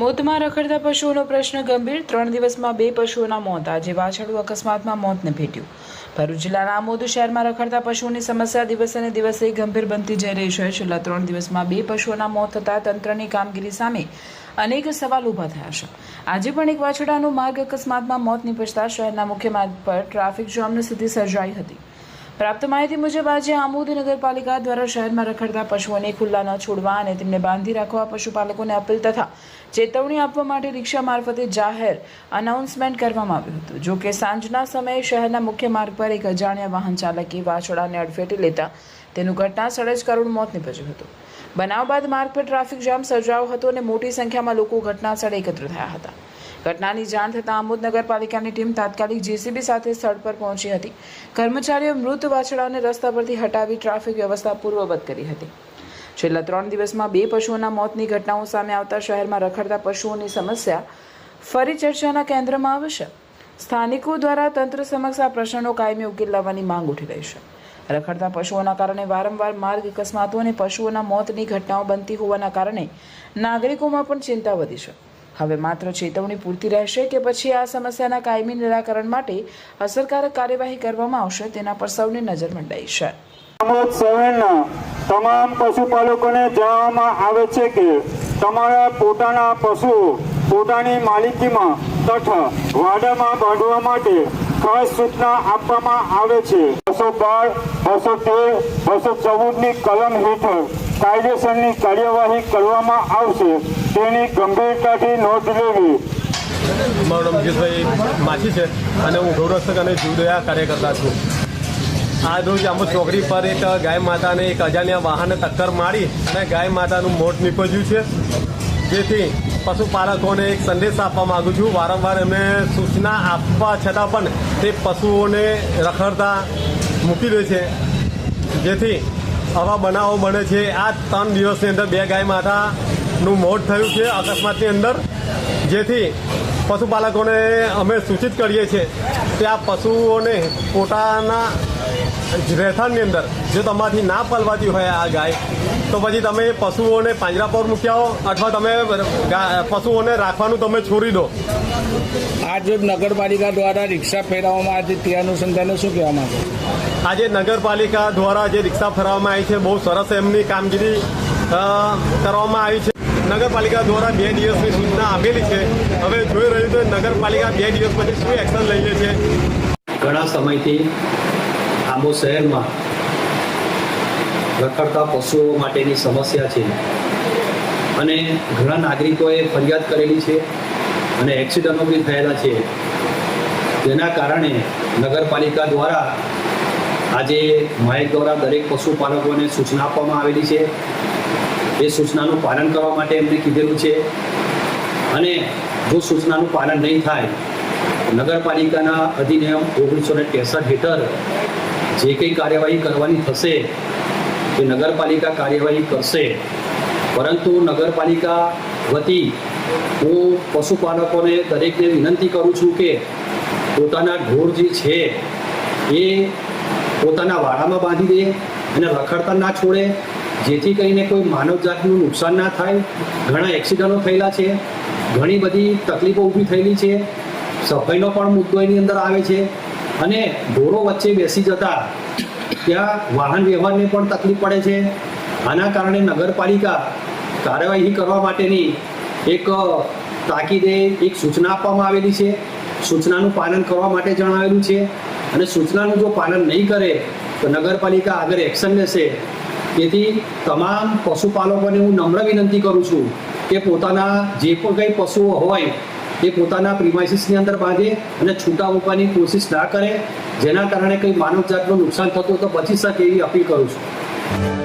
આમોદમાં રખડતા પશુઓનો પ્રશ્ન ગંભીર 3 દિવસમાં 2 પશુઓના મોત। આજે વાછરડું અકસ્માતમાં મોતને ભેટ્યું। ભરૂચ જિલ્લાના આમોદ શહેરમાં રખડતા પશુઓની સમસ્યા દિવસે ને દિવસે ગંભીર બનતી જઈ રહી છે। છેલ્લા 3 દિવસમાં 2 પશુઓના મોત થતાં તંત્રની કામગીરી સામે અનેક સવાલ ઊભા થયા છે। આજે પણ એક વાછરડાનું માર્ગ અકસ્માતમાં મોત નીપજતા શહેરના મુખ્ય માર્ગ પર ટ્રાફિક જામની સ્થિતિ સર્જાઈ હતી। પ્રાપ્ત માહિતી મુજબ આજે આમોદ નગરપાલિકા દ્વારા શહેરમાં રખડતા પશુઓને ખુલ્લા ન છોડવા અને તેમને બાંધી રાખવા પશુપાલકોને અપીલ તથા ચેતવણી આપવા માટે રિક્ષા મારફતે જાહેર અનાઉન્સમેન્ટ કરવામાં આવ્યું હતું। જો કે સાંજના સમયે શહેરના મુખ્ય માર્ગ પર એક અજાણ્યા વાહન ચાલકે વાછરડાને અડફેટે લેતા તેનું ઘટના સ્થળે જ કરુણ મોત નીપજ્યું હતું। બનાવ બાદ માર્ગ પર ટ્રાફિક જામ સર્જાયો હતો અને મોટી સંખ્યામાં લોકો ઘટના સ્થળે એકત્ર થયા હતા। ઘટનાની જાણ થતાં આમોદ નગરપાલિકાની ટીમ તાત્કાલિક જેસીબી સાથે સ્થળ પર પહોંચી હતી। કર્મચારીઓ મૃત વાછરડાને રસ્તા પરથી હટાવી ટ્રાફિક વ્યવસ્થા પૂર્વવત કરી હતી। છેલ્લા 3 દિવસમાં 2 પશુઓના મોતની ઘટનાઓ સામે આવતા શહેરમાં રખડતા પશુઓની સમસ્યા ફરી ચર્ચાના કેન્દ્રમાં આવશે। સ્થાનિકો દ્વારા તંત્ર સમક્ષ આ પ્રશ્નનો કાયમી ઉકેલ લાવવાની માંગ ઉઠી રહી છે। રખડતા પશુઓના કારણે વારંવાર માર્ગ અકસ્માતો અને પશુઓના મોતની ઘટનાઓ બનતી હોવાના કારણે નાગરિકોમાં પણ ચિંતા વધી છે। હવે માત્ર ચેતવણી પૂરતી રહેશે કે પછી આ સમસ્યાના કાયમી નિરાકરણ માટે અસરકારક કાર્યવાહી કરવામાં આવશે તેના પર સૌની નજર મંડાઈ છે। આમોદ શહેરના તમામ પશુપાલકોને જણાવવામાં આવે છે કે તમારા પોતાના પશુઓ પોતાની માલિકીમાં તથા વાડામાં બાંધવા માટે ખાસ સૂચના આપવામાં આવે છે। 212, 213, 214ની કલમ હેઠળ કાયદેસરની કાર્યવાહી કરવામાં આવશે તેની ગંભીરતાથી નોંધ લેવી। મારું નામ જીતભાઈ માછી છે અને હું ગૌરક્ષક અને જીવદયા કાર્યકર્તા છું। આજ રોજ આમોદ ચોકડી પર એક ગાય માતાને એક અજાણ્યા વાહને ટક્કર મારી અને ગાય માતાનું મોત નીપજ્યું છે। જેથી પશુપાલકોને એક સંદેશ આપવા માગું છું। વારંવાર એમને સૂચના આપવા છતાં પણ તે પશુઓને રખડતા મૂકી દે છે, જેથી આવા બનાવો બને છે। આ 3 દિવસની અંદર 2 ગાય માતાનું મોત થયું છે અકસ્માતની અંદર, જેથી પશુપાલકોને અમે સૂચિત કરીએ છીએ કે આ પશુઓને પોતાના રહેઠાણની અંદર જો તમારાથી ના પલવાતી હોય આ ગાય તો પછી તમે પશુઓને પાંજરા પર મૂકી આવો અથવા તમે પશુઓને રાખવાનું તમે છોડી દો। આજે નગરપાલિકા દ્વારા રિક્ષા ફેરવવામાં આજે તે અનુસંધાને શું કહેવા માંગે? આજે નગરપાલિકા દ્વારા જે રિક્ષા ફેરવવામાં આવી છે બહુ સરસ એમની કામગીરી કરવામાં આવી છે। નગરપાલિકા દ્વારા 2 દિવસની સૂચના આપેલી છે। હવે જોઈ રહ્યું તો નગરપાલિકા 2 દિવસ પછી શું એક્શન લઈએ છે। ઘણા સમયથી આમોદ શહેરમાં રખડતા પશુઓ માટેની સમસ્યા છે અને ઘણા નાગરિકોએ ફરિયાદ કરેલી છે અને એક્સિડન્ટો બી થયેલા છે, જેના કારણે નગરપાલિકા દ્વારા આજે માહિક દ્વારા દરેક પશુપાલકોને સૂચના આપવામાં આવેલી છે। એ સૂચનાનું પાલન કરવા માટે એમને કીધેલું છે અને જો સૂચનાનું પાલન નહીં થાય નગરપાલિકાના અધિનિયમ 1963 હેઠળ જે કંઈ કાર્યવાહી કરવાની થશે તે નગરપાલિકા કાર્યવાહી કરશે। પરંતુ નગરપાલિકા વતી હું પશુપાલકોને દરેકને વિનંતી કરું છું કે પોતાના ઢોર જે છે એ પોતાના વાડામાં બાંધી દે અને રખડતા ના છોડે, જેથી કરીને કોઈ માનવજાતનું નુકસાન ના થાય। ઘણા એક્સિડન્ટો થયેલા છે, ઘણી બધી તકલીફો ઊભી થયેલી છે, સફાઈનો પણ મુદ્દો એની અંદર આવે છે અને ઢોરો વચ્ચે બેસી જતા ત્યાં વાહન વ્યવહારને પણ તકલીફ પડે છે। આના કારણે નગરપાલિકા કાર્યવાહી કરવા માટેની એક તાકીદે એક સૂચના આપવામાં આવેલી છે। સૂચનાનું પાલન કરવા માટે જણાવેલું છે અને સૂચનાનું જો પાલન નહીં કરે તો નગરપાલિકા આગળ એક્શન લેશે। તેથી તમામ પશુપાલકોને હું નમ્ર વિનંતી કરું છું કે પોતાના જે પણ કંઈ પશુઓ હોય એ પોતાના પ્રિમાઇસીસની અંદર બાંધે અને છૂટા મૂકવાની કોશિશ ના કરે, જેના કારણે કંઈ માનવજાતનું નુકસાન થતું તો બચી શકે એવી અપીલ કરું છું।